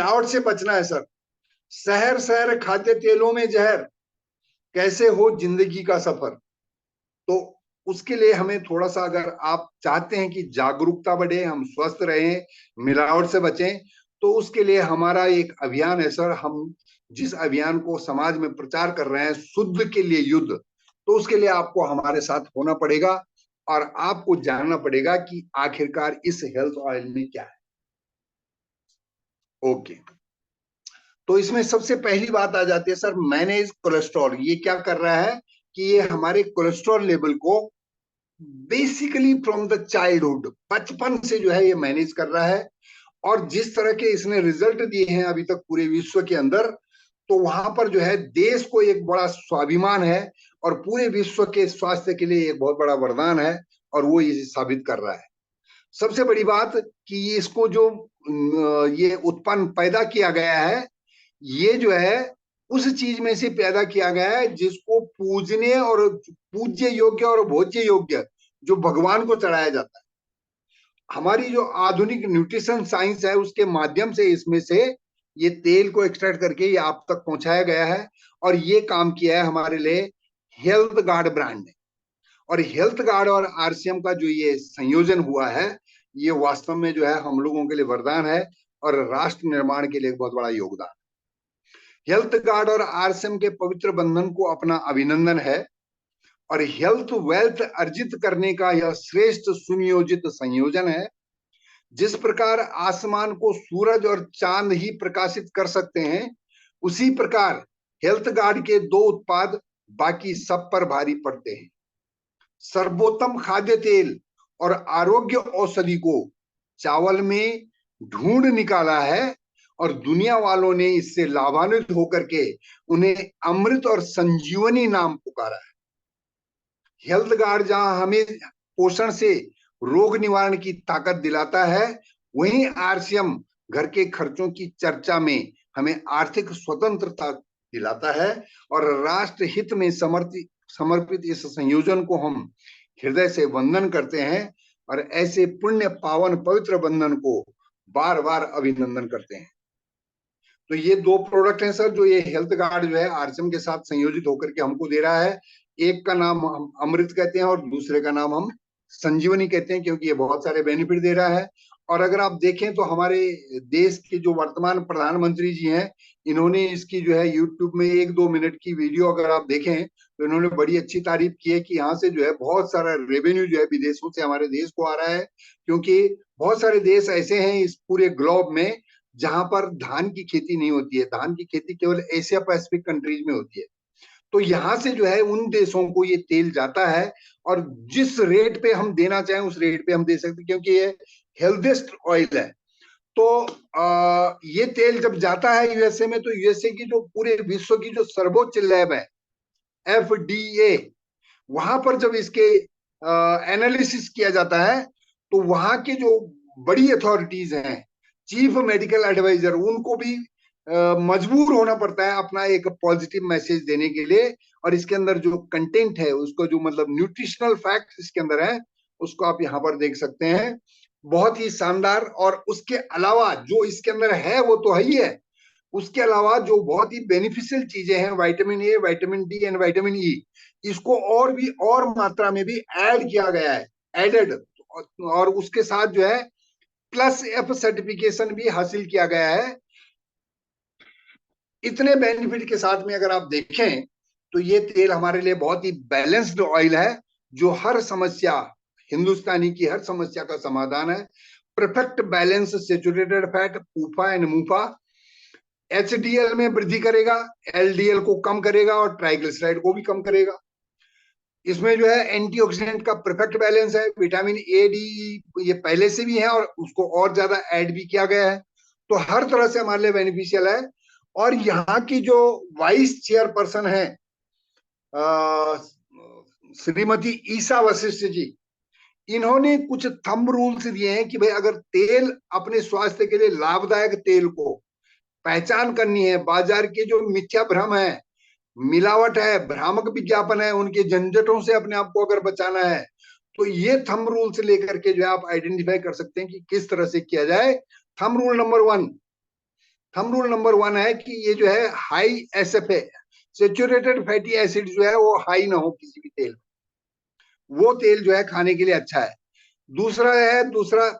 मिलावट से बचना है सर। शहर शहर खाद्य तेलों में जहर, कैसे हो जिंदगी का सफर। तो उसके लिए हमें थोड़ा सा, अगर आप चाहते हैं कि जागरूकता बढ़े, हम स्वस्थ रहें, मिलावट से बचें, तो उसके लिए हमारा एक अभियान है सर। हम जिस अभियान को समाज में प्रचार कर रहे हैं, शुद्ध के लिए युद्ध, तो उसके लिए आपको हमारे साथ होना पड़ेगा और आपको जानना पड़ेगा कि आखिरकार इस हेल्थ ऑयल में क्या है। ओके, तो इसमें सबसे पहली बात आ जाती है सर, मैनेज कोलेस्ट्रॉल। ये क्या कर रहा है कि ये हमारे कोलेस्ट्रॉल लेवल को बेसिकली फ्रॉम द चाइल्डहुड, बचपन से जो है ये मैनेज कर रहा है। और जिस तरह के इसने रिजल्ट दिए हैं अभी तक पूरे विश्व के अंदर, तो वहां पर जो है देश को एक बड़ा स्वाभिमान है और पूरे विश्व के स्वास्थ्य के लिए एक बहुत बड़ा वरदान है, और वो ये साबित कर रहा है। सबसे बड़ी बात कि इसको जो ये उत्पन्न पैदा किया गया है, ये जो है उस चीज में से पैदा किया गया है जिसको पूजने और पूज्य योग्य और भोज्य योग्य, जो भगवान को चढ़ाया जाता है। हमारी जो आधुनिक न्यूट्रिशन साइंस है उसके माध्यम से इसमें से ये तेल को एक्सट्रैक्ट करके ये आप तक पहुंचाया गया है। और ये काम किया है हमारे लिए हेल्थ गार्ड ब्रांड ने। और हेल्थ गार्ड और आरसीएम का जो ये संयोजन हुआ है, ये वास्तव में जो है हम लोगों के लिए वरदान है और राष्ट्र निर्माण के लिए एक बहुत बड़ा योगदान। हेल्थ गार्ड और आरसीएम के पवित्र बंधन को अपना अभिनंदन है। और हेल्थ वेल्थ अर्जित करने का यह श्रेष्ठ सुनियोजित संयोजन है। जिस प्रकार आसमान को सूरज और चांद ही प्रकाशित कर सकते हैं, उसी प्रकार हेल्थ गार्ड के दो उत्पाद बाकी सब पर भारी पड़ते हैं। सर्वोत्तम खाद्य तेल और आरोग्य औषधि को चावल में ढूंढ निकाला है और दुनिया वालों ने इससे लाभान्वित होकर के उन्हें अमृत और संजीवनी नाम पुकारा है। हेल्थ गार्ड जहां हमें पोषण से रोग निवारण की ताकत दिलाता है, वहीं आरसीएम घर के खर्चों की चर्चा में हमें आर्थिक स्वतंत्रता दिलाता है। और राष्ट्र हित में समर्पित इस संयोजन को हम हृदय से वंदन करते हैं और ऐसे पुण्य पावन पवित्र बंधन को बार बार अभिनंदन करते हैं। तो ये दो प्रोडक्ट हैं सर, जो ये हेल्थ गार्ड जो है आरसीएम के साथ संयोजित होकर के हमको दे रहा है। एक का नाम हम अमृत कहते हैं और दूसरे का नाम हम संजीवनी कहते हैं, क्योंकि ये बहुत सारे बेनिफिट दे रहा है। और अगर आप देखें तो हमारे देश के जो वर्तमान प्रधानमंत्री जी हैं, इन्होंने इसकी जो है यूट्यूब में 1-2 मिनट की वीडियो अगर आप देखें तो इन्होंने बड़ी अच्छी तारीफ की है कि यहाँ से जो है बहुत सारा रेवेन्यू जो है विदेशों से हमारे देश को आ रहा है। क्योंकि बहुत सारे देश ऐसे हैं इस पूरे ग्लोब में जहां पर धान की खेती नहीं होती है। धान की खेती केवल एशिया पैसिफिक कंट्रीज में होती है। तो यहाँ से जो है उन देशों को ये तेल जाता है और जिस रेट पे हम देना चाहें उस रेट पे हम दे सकते हैं, क्योंकि ये हेल्थेस्ट ऑयल है। तो ये तेल जब जाता है यूएसए में, तो यूएसए की जो पूरे विश्व की जो सर्वोच्च लैब है एफडीए, वहां पर जब इसके एनालिसिस किया जाता है, तो वहां के जो बड़ी अथॉरिटीज हैं, चीफ मेडिकल एडवाइजर, उनको भी मजबूर होना पड़ता है अपना एक पॉजिटिव मैसेज देने के लिए। और इसके अंदर जो कंटेंट है, उसको जो मतलब न्यूट्रिशनल फैक्ट इसके अंदर है, उसको आप यहाँ पर देख सकते हैं। बहुत ही शानदार। और उसके अलावा जो इसके अंदर है वो तो है ही है, उसके अलावा जो बहुत ही बेनिफिशियल चीजें हैं, vitamin A, vitamin D and vitamin E, इसको और भी और मात्रा में भी ऐड किया गया है, एडेड। और उसके साथ जो है प्लस एफ सर्टिफिकेशन भी हासिल किया गया है। इतने बेनिफिट के साथ में अगर आप देखें तो ये तेल हमारे लिए बहुत ही बैलेंस्ड ऑयल है, जो हर समस्या, हिंदुस्तानी की हर समस्या का समाधान है। Perfect balance saturated fat, पूफा and मूफा, HDL में वृद्धि करेगा, एलडीएल को कम करेगा और ट्राइग्लिसराइड को भी कम करेगा। इसमें जो है एंटीऑक्सीडेंट का परफेक्ट बैलेंस है। विटामिन ए डी ये पहले से भी है और उसको और ज्यादा ऐड भी किया गया है। तो हर तरह से हमारे लिए बेनिफिशियल है। और यहाँ की जो वाइस चेयरपर्सन है श्रीमती ईसा वशिष्ठ जी, इन्होंने कुछ थंब रूल्स दिए हैं कि भाई अगर तेल अपने स्वास्थ्य के लिए लाभदायक तेल को पहचान करनी है, बाजार के जो मिथ्या भ्रम है, मिलावट है, भ्रामक विज्ञापन है, उनके झंझटों से अपने आप को अगर बचाना है, तो ये थंब रूल से लेकर के जो है आप आइडेंटिफाई कर सकते हैं कि किस तरह से किया जाए। Thumb rule number 1, thumb rule number 1 है कि ये जो है high SFA, saturated fatty acid जो है वो हाई ना हो किसी भी तेल, वो तेल जो है खाने के लिए अच्छा है। दूसरा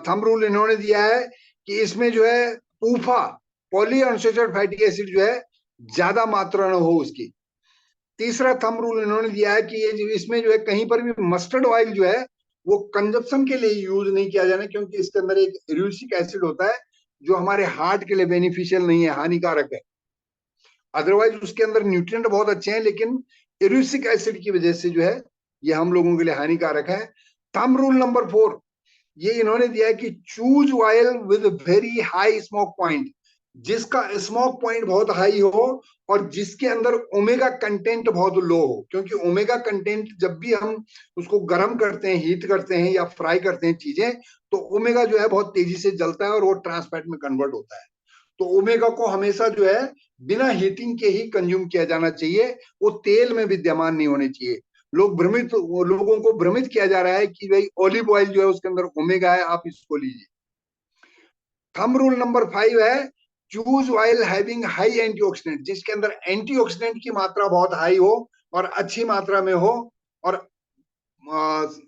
थंब रूल इन्होंने दिया है कि इसमें जो है पूफा, पॉली अनसेचुरेटेड फैटी एसिड जो है ज्यादा मात्रा न हो उसकी। तीसरा थंब रूल इन्होंने दिया है कि ये जो इसमें जो है कहीं पर भी मस्टर्ड ऑयल जो है वो कंजप्शन के लिए यूज नहीं किया जाना, क्योंकि इसके अंदर एक इरूसिक एसिड होता है जो हमारे हार्ट के लिए बेनिफिशियल नहीं है, हानिकारक है। अदरवाइज उसके अंदर न्यूट्रिएंट बहुत अच्छे हैं, लेकिन इरूसिक एसिड की वजह से जो है ये हम लोगों के लिए हानिकारक है। थंब रूल नंबर 4 ये इन्होंने दिया है कि choose oil with very high smoke point, जिसका स्मोक पॉइंट बहुत हाई हो और जिसके अंदर ओमेगा कंटेंट बहुत लो हो, क्योंकि ओमेगा कंटेंट जब भी हम उसको गर्म करते हैं, हीट करते हैं या फ्राई करते हैं चीजें, तो ओमेगा जो है बहुत तेजी से जलता है और वो ट्रांसफैट में कन्वर्ट होता है। तो ओमेगा को हमेशा जो है बिना हीटिंग के ही कंज्यूम किया जाना चाहिए, वो तेल में विद्यमान नहीं होने चाहिए। लोगों को भ्रमित किया जा रहा है कि भाई ऑलिव ऑयल जो है उसके अंदर ओमेगा है, आप इसको लीजिए। थंब रूल नंबर 5 है choose oil having high antioxidant, जिसके अंदर एंटीऑक्सीडेंट की मात्रा बहुत हाई हो और अच्छी मात्रा में हो, और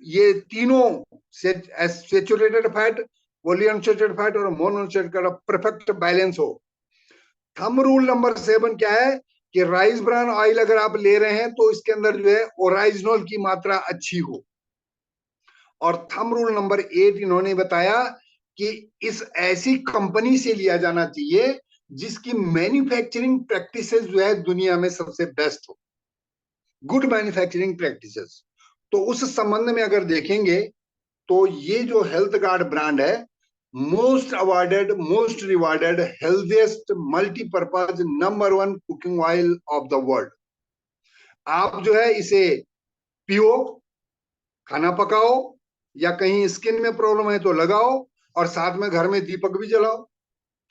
ये तीनों सेचुरेटेड फैट, पॉलीअनसेचुरेटेड फैट और मोनोअनसेचुरेटेड का परफेक्ट बैलेंस हो। थंब रूल नंबर 7 क्या है कि राइस ब्रान ऑयल अगर आप ले रहे हैं तो इसके अंदर जो है ओराइजनोल की मात्रा अच्छी हो। और थंब रूल नंबर 8 इन्होंने बताया कि इस ऐसी कंपनी से लिया जाना चाहिए जिसकी मैन्युफैक्चरिंग प्रैक्टिसेस जो है दुनिया में सबसे बेस्ट हो, गुड मैन्युफैक्चरिंग प्रैक्टिसेस। तो उस संबंध में अगर देखेंगे तो ये जो हेल्थ गार्ड ब्रांड है, most awarded, most rewarded, healthiest multipurpose number 1 cooking oil of the world. आप जो है इसे पियो, खाना पकाओ, या कहीं स्किन में प्रॉब्लम है तो लगाओ, और साथ में घर में दीपक भी जलाओ,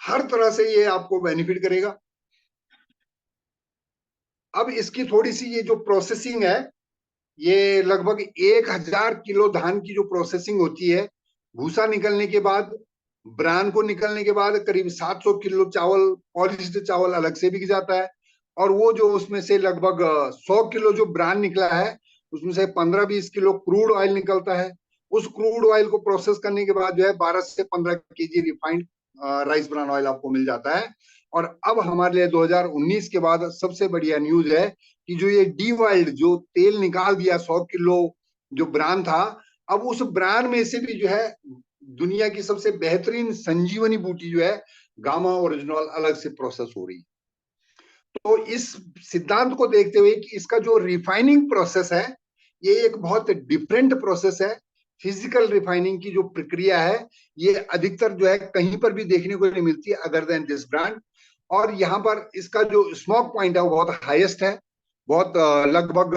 हर तरह से ये आपको बेनिफिट करेगा। अब इसकी थोड़ी सी ये जो प्रोसेसिंग है, ये लगभग 1,000 किलो धान की जो प्रोसेसिंग होती है, भूसा निकलने के बाद, ब्रान को निकलने के बाद करीब 700 किलो चावल, पॉलिश्ड चावल अलग से बिक जाता है। और वो जो उसमें से लगभग 100 किलो जो ब्रान निकला है, उसमें से 15-20 किलो क्रूड ऑयल निकलता है। उस क्रूड ऑयल को प्रोसेस करने के बाद जो है 12 से 15 KG refined rice bran oil आपको मिल जाता है। और अब हमारे लिए 2019 के बाद सबसे बढ़िया न्यूज है कि जो ये डी वाइल्ड जो तेल निकाल दिया, 100 किलो जो ब्रान था, अब उस ब्रान में से भी जो है दुनिया की सबसे बेहतरीन संजीवनी बूटी जो है गामा ओरिजिनल अलग से प्रोसेस हो रही है। तो इस सिद्धांत को देखते हुए कि इसका जो रिफाइनिंग प्रोसेस है ये एक बहुत डिफरेंट प्रोसेस है, फिजिकल रिफाइनिंग की जो प्रक्रिया है ये अधिकतर जो है कहीं पर भी देखने को नहीं मिलती अदर देन दिस ब्रांड। और यहाँ पर इसका जो स्मोक पॉइंट है वो बहुत हाईएस्ट है, बहुत लगभग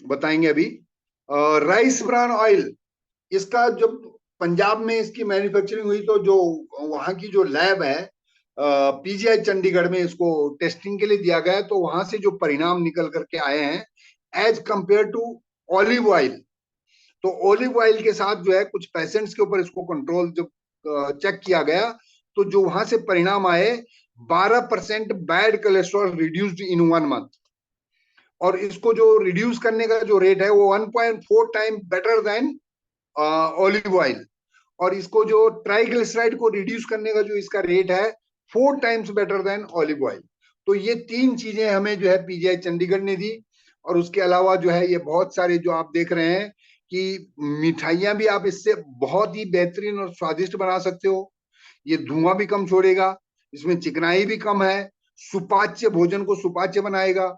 बताएंगे अभी। राइस ब्रान ऑयल, इसका जब पंजाब में इसकी मैन्युफैक्चरिंग हुई तो जो वहां की जो लैब है पीजीआई चंडीगढ़ में इसको टेस्टिंग के लिए दिया गया है, तो वहां से जो परिणाम निकल करके आए हैं as compared to olive oil, तो ऑलिव ऑयल के साथ जो है कुछ पेशेंट्स के ऊपर इसको कंट्रोल जब चेक किया गया, तो जो वहां से परिणाम आए 12% bad cholesterol reduced in 1 month. और इसको जो रिड्यूस करने का जो रेट है वो 1.4 time better than olive oil. और इसको जो ट्राइग्लिसराइड को रिड्यूस करने का जो इसका रेट है 4 times better than olive oil. तो ये 3 चीजें हमें जो है पीजीआई चंडीगढ़ ने दी। और उसके अलावा जो है ये बहुत सारे जो आप देख रहे हैं कि मिठाइयां भी आप इससे बहुत ही बेहतरीन और स्वादिष्ट बना सकते हो। ये धुआं भी कम छोड़ेगा, इसमें चिकनाई भी कम है, सुपाच्य भोजन को सुपाच्य बनाएगा,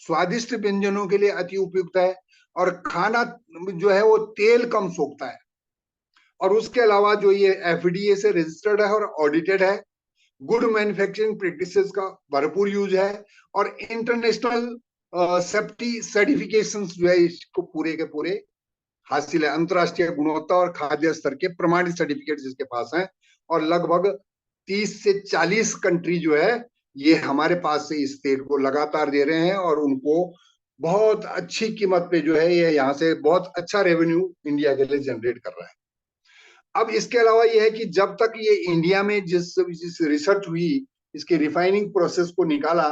स्वादिष्ट व्यंजनों के लिए अति उपयुक्त है, और खाना जो है वो तेल कम सोखता है। और उसके अलावा जो ये एफडीए से रजिस्टर्ड है और ऑडिटेड है, गुड मैन्युफैक्चरिंग प्रैक्टिसेस का भरपूर यूज है, और इंटरनेशनल सेफ्टी सर्टिफिकेशन जो है इसको पूरे के पूरे हासिल है, अंतरराष्ट्रीय गुणवत्ता और खाद्य स्तर के प्रमाणित सर्टिफिकेट जिसके पास हैं। और लगभग 30 से 40 कंट्री जो है ये हमारे पास से इस तेल को लगातार दे रहे हैं, और उनको बहुत अच्छी कीमत पे जो है ये यहाँ से बहुत अच्छा रेवेन्यू इंडिया के लिए जनरेट कर रहा है। अब इसके अलावा यह है कि जब तक ये इंडिया में जिस रिसर्च हुई, इसके रिफाइनिंग प्रोसेस को निकाला,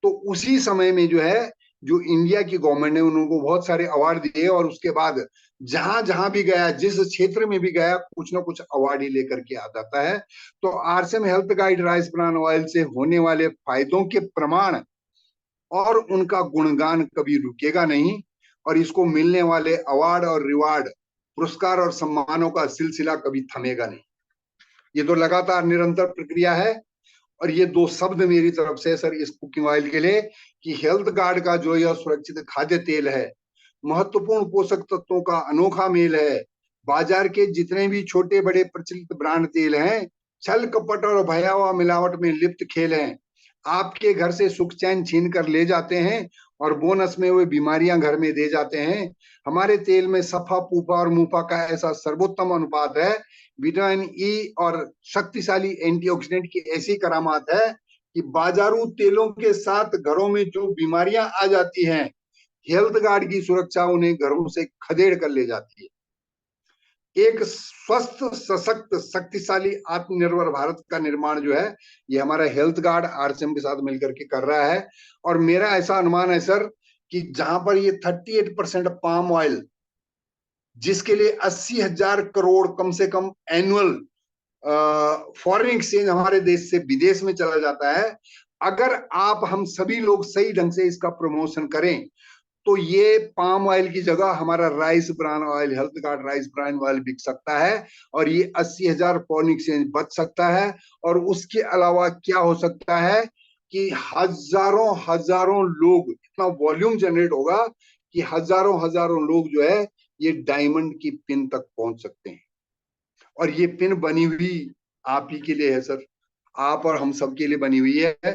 तो उसी समय में जो है, जो इंडिया की गवर्नमेंट ने उनको बहुत सारे अवार्ड दिए, और उसके बाद जहां जहां भी गया, जिस क्षेत्र में भी गया, कुछ ना कुछ अवार्ड ही लेकर के आ जाता है। तो आरसेम health guide rice bran oil से होने वाले फायदों के प्रमाण और उनका गुणगान कभी रुकेगा नहीं, और इसको मिलने वाले अवार्ड और रिवार्ड, पुरस्कार और सम्मानों का सिलसिला कभी थमेगा नहीं। ये तो लगातार निरंतर प्रक्रिया है। और ये दो शब्द मेरी तरफ से सर इस कुकिंग ऑयल के लिए, कि हेल्थ गार्ड का जो यह सुरक्षित खाद्य तेल है, महत्वपूर्ण पोषक तत्वों का अनोखा मेल है। बाजार के जितने भी छोटे बड़े प्रचलित ब्रांड तेल हैं, छल कपट और भयावह मिलावट में लिप्त खेल हैं। आपके घर से सुख चैन छीन कर ले जाते हैं, और बोनस में वे बीमारियां घर में दे जाते हैं। हमारे तेल में सफा पूफा और मुफा का ऐसा सर्वोत्तम अनुपात है, विटामिन ई और शक्तिशाली एंटीऑक्सीडेंट की ऐसी करामात है, कि बाजारू तेलों के साथ घरों में जो बीमारियां आ जाती हैं, हेल्थ गार्ड की सुरक्षा उन्हें घरों से खदेड़ कर ले जाती है। एक स्वस्थ, सशक्त, शक्तिशाली, आत्मनिर्भर भारत का निर्माण जो है, ये हमारा हेल्थ गार्ड आरसीएम के साथ मिलकर के कर रहा है। और मेरा ऐसा अनुमान है सर, कि जहां पर ये 38% पाम ऑयल, जिसके लिए 80,000 करोड़ कम से कम एनुअल फॉरेन एक्सचेंज हमारे देश से विदेश में चला जाता है, अगर आप हम सभी लोग सही ढंग से इसका प्रमोशन करें, तो ये पाम ऑयल की जगह हमारा rice bran oil, health guard rice bran oil बिक सकता है, और ये 80,000 फॉरेन एक्सचेंज बच सकता है। और उसके अलावा क्या हो सकता है, कि हजारों हजारों लोग, इतना वॉल्यूम जनरेट होगा, कि हजारों हजारों लोग जो है, ये डायमंड की पिन तक पहुंच सकते हैं। और ये पिन बनी हुई आप ही के लिए है सर, आप और हम सब के लिए बनी हुई है।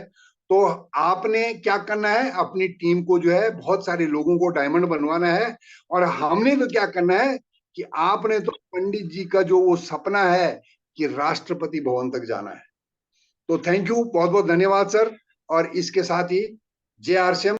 तो आपने क्या करना है, अपनी टीम को जो है, बहुत सारे लोगों को डायमंड बनवाना है। और हमने तो क्या करना है, कि आपने तो पंडित जी का जो वो सपना है, कि राष्ट्रपति भवन तक जाना है। तो थैंक यू, बहुत बहुत धन्यवाद सर। और इसके साथ ही जे आर